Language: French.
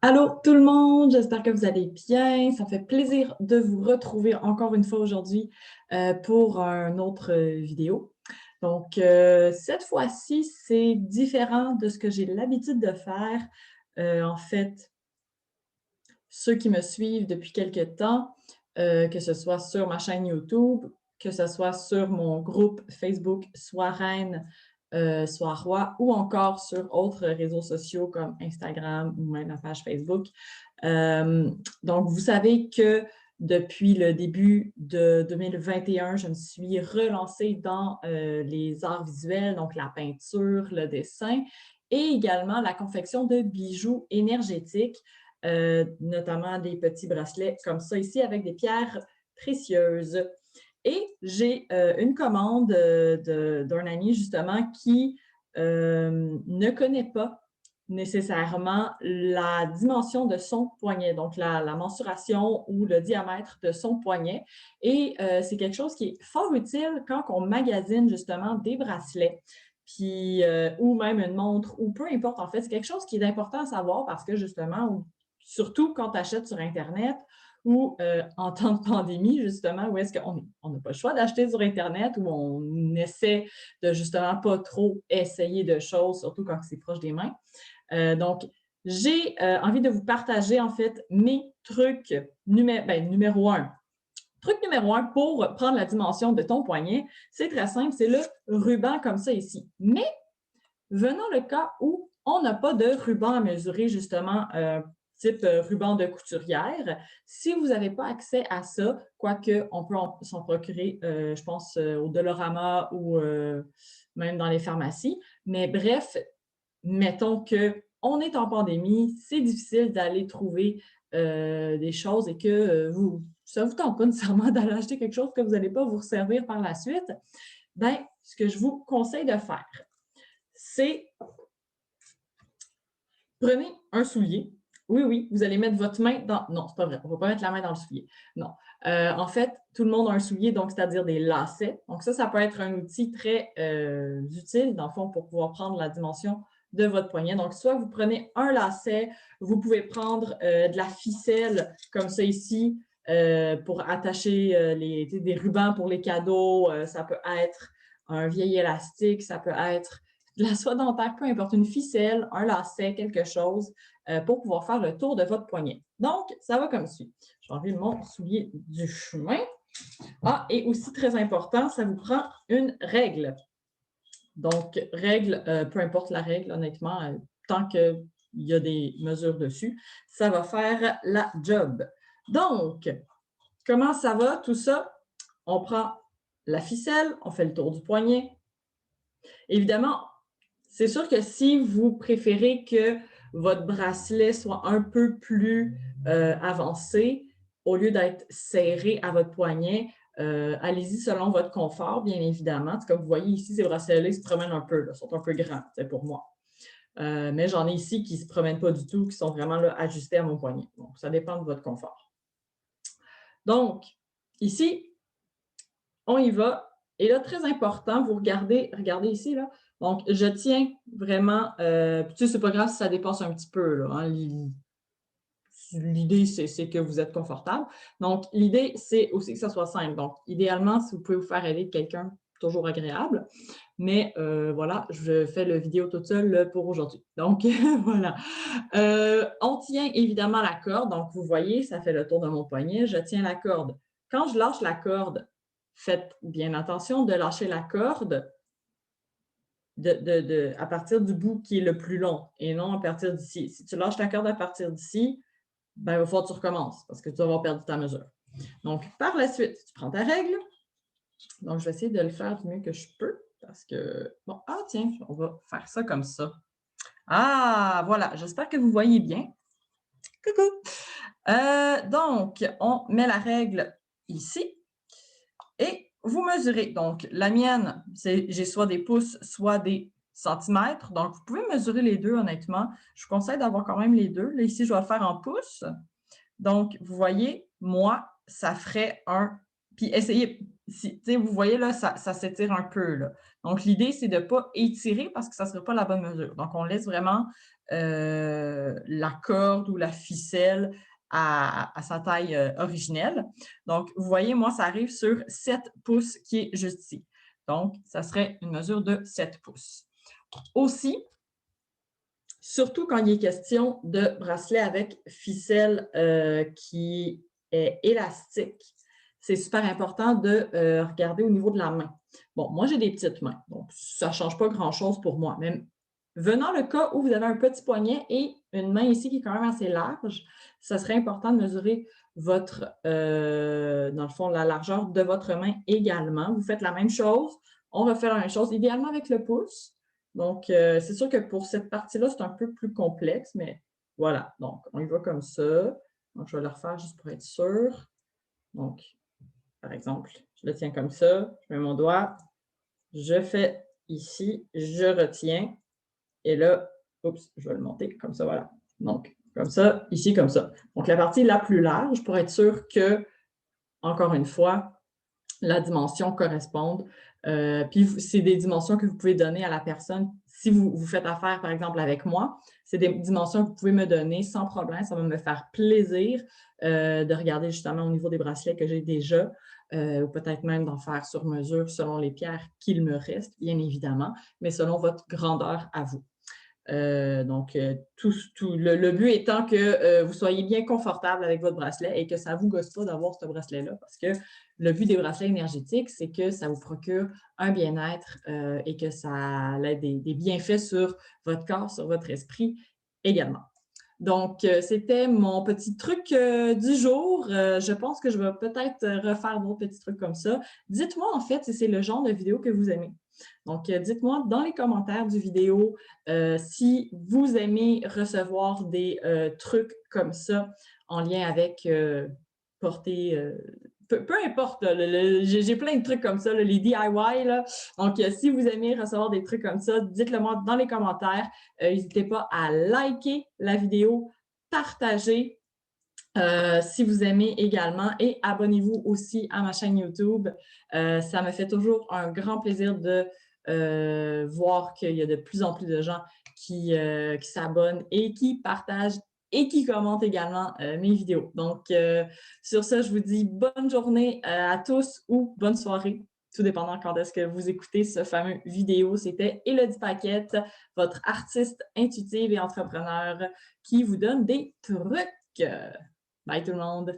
Allô tout le monde, j'espère que vous allez bien. Ça me fait plaisir de vous retrouver encore une fois aujourd'hui pour une autre vidéo. Donc, cette fois-ci, c'est différent de ce que j'ai l'habitude de faire. En fait, ceux qui me suivent depuis quelques temps, que ce soit sur ma chaîne YouTube, que ce soit sur mon groupe Facebook Sois Reine, Sois Roi, ou encore sur autres réseaux sociaux comme Instagram ou même la page Facebook. Donc, vous savez que depuis le début de 2021, je me suis relancée dans les arts visuels, donc la peinture, le dessin et également la confection de bijoux énergétiques, notamment des petits bracelets comme ça ici avec des pierres précieuses. Et j'ai une commande d'un ami justement qui ne connaît pas nécessairement la dimension de son poignet, donc la mensuration ou le diamètre de son poignet. Et c'est quelque chose qui est fort utile quand on magasine justement des bracelets, puis, ou même une montre, ou peu importe. En fait, c'est quelque chose qui est important à savoir parce que justement, surtout quand tu achètes sur Internet ou en temps de pandémie, justement, où est-ce qu'on n'a pas le choix d'acheter sur Internet, où on essaie de justement pas trop essayer de choses, surtout quand c'est proche des mains. Donc, j'ai envie de vous partager en fait mes trucs numéro un. Truc numéro un pour prendre la dimension de ton poignet, c'est très simple, c'est le ruban comme ça ici. Mais venons le cas où on n'a pas de ruban à mesurer justement type ruban de couturière. Si vous n'avez pas accès à ça, quoique on peut s'en procurer, je pense, au Dollarama ou même dans les pharmacies. Mais bref, mettons qu'on est en pandémie, c'est difficile d'aller trouver des choses et que ça ne vous tente pas nécessairement d'aller acheter quelque chose que vous n'allez pas vous servir par la suite. Bien, ce que je vous conseille de faire, c'est prenez un soulier. Oui, oui, vous allez mettre votre main dans... Non, c'est pas vrai, on ne va pas mettre la main dans le soulier. Non. En fait, tout le monde a un soulier, donc c'est-à-dire des lacets. Donc ça peut être un outil très utile, dans le fond, pour pouvoir prendre la dimension de votre poignet. Donc, soit vous prenez un lacet, vous pouvez prendre de la ficelle, comme ça ici, pour attacher des rubans pour les cadeaux. Ça peut être un vieil élastique, ça peut être de la soie dentaire, peu importe, une ficelle, un lacet, quelque chose, pour pouvoir faire le tour de votre poignet. Donc, ça va comme suit. Je vais enlever mon soulier du chemin. Ah, et aussi très important, ça vous prend une règle. Donc, règle, peu importe la règle, honnêtement, tant qu'il y a des mesures dessus, ça va faire la job. Donc, comment ça va, tout ça? On prend la ficelle, on fait le tour du poignet. Évidemment, c'est sûr que si vous préférez que votre bracelet soit un peu plus avancé, au lieu d'être serré à votre poignet, allez-y selon votre confort, bien évidemment. Comme vous voyez ici, ces bracelets se promènent un peu, là, sont un peu grands pour moi. Mais j'en ai ici qui ne se promènent pas du tout, qui sont vraiment là, ajustés à mon poignet. Donc, ça dépend de votre confort. Donc, ici, on y va. Et là, très important, vous regardez ici, là. Donc, je tiens vraiment, tu sais, c'est pas grave si ça dépasse un petit peu, là, hein. L'idée, c'est que vous êtes confortable. Donc, l'idée, c'est aussi que ça soit simple. Donc, idéalement, si vous pouvez vous faire aider de quelqu'un, toujours agréable. Mais voilà, je fais la vidéo toute seule pour aujourd'hui. Donc, voilà. On tient évidemment la corde. Donc, vous voyez, ça fait le tour de mon poignet. Je tiens la corde. Quand je lâche la corde, faites bien attention de lâcher la corde à partir du bout qui est le plus long et non à partir d'ici. Si tu lâches la corde à partir d'ici, ben, il va falloir que tu recommences parce que tu vas avoir perdu ta mesure. Donc, par la suite, tu prends ta règle. Donc, je vais essayer de le faire du mieux que je peux parce que, bon, ah tiens, on va faire ça comme ça. Ah, voilà, j'espère que vous voyez bien. Coucou! Donc, on met la règle ici et vous mesurez. Donc, la mienne, j'ai soit des pouces, soit des centimètres. Donc, vous pouvez mesurer les deux, honnêtement. Je vous conseille d'avoir quand même les deux. Là, ici, je vais le faire en pouces. Donc, vous voyez, moi, ça ferait un... Puis essayez, vous voyez là, ça s'étire un peu. Là. Donc, l'idée, c'est de ne pas étirer parce que ça ne serait pas la bonne mesure. Donc, on laisse vraiment la corde ou la ficelle à sa taille originelle. Donc, vous voyez, moi, ça arrive sur 7 pouces qui est juste ici. Donc, ça serait une mesure de 7 pouces. Aussi, surtout quand il est question de bracelet avec ficelle qui est élastique, c'est super important de regarder au niveau de la main. Bon, moi, j'ai des petites mains, donc ça ne change pas grand-chose pour moi. Mais venant le cas où vous avez un petit poignet et une main ici qui est quand même assez large, ça serait important de mesurer votre, dans le fond, la largeur de votre main également. Vous faites la même chose, on refait la même chose, idéalement avec le pouce. Donc, c'est sûr que pour cette partie-là, c'est un peu plus complexe, mais voilà. Donc, on y va comme ça. Donc, je vais le refaire juste pour être sûr. Donc, par exemple, je le tiens comme ça, je mets mon doigt, je fais ici, je retiens, et là, oups, je vais le monter comme ça, voilà. Donc, comme ça, ici, comme ça. Donc, la partie la plus large pour être sûr que, encore une fois, la dimension corresponde. Puis, c'est des dimensions que vous pouvez donner à la personne. Si vous faites affaire, par exemple, avec moi, c'est des dimensions que vous pouvez me donner sans problème. Ça va me faire plaisir de regarder justement au niveau des bracelets que j'ai déjà, ou peut-être même d'en faire sur mesure selon les pierres qu'il me reste, bien évidemment, mais selon votre grandeur à vous. Donc, le but étant que vous soyez bien confortable avec votre bracelet et que ça ne vous gosse pas d'avoir ce bracelet-là, parce que le but des bracelets énergétiques, c'est que ça vous procure un bien-être et que ça ait des bienfaits sur votre corps, sur votre esprit également. Donc, c'était mon petit truc du jour. Je pense que je vais peut-être refaire d'autres petits trucs comme ça. Dites-moi en fait si c'est le genre de vidéo que vous aimez. Donc, dites-moi dans les commentaires du vidéo si vous aimez recevoir des trucs comme ça en lien avec porter peu importe, j'ai plein de trucs comme ça, là, les DIY. Là. Donc, si vous aimez recevoir des trucs comme ça, dites-le moi dans les commentaires. N'hésitez pas à liker la vidéo, partager si vous aimez également et abonnez-vous aussi à ma chaîne YouTube. Ça me fait toujours un grand plaisir de voir qu'il y a de plus en plus de gens qui s'abonnent et qui partagent et qui commentent également mes vidéos. Donc, sur ça, je vous dis bonne journée à tous ou bonne soirée, tout dépendant quand est-ce que vous écoutez ce fameux vidéo. C'était Élodie Paquette, votre artiste intuitive et entrepreneur qui vous donne des trucs. Bye tout le monde!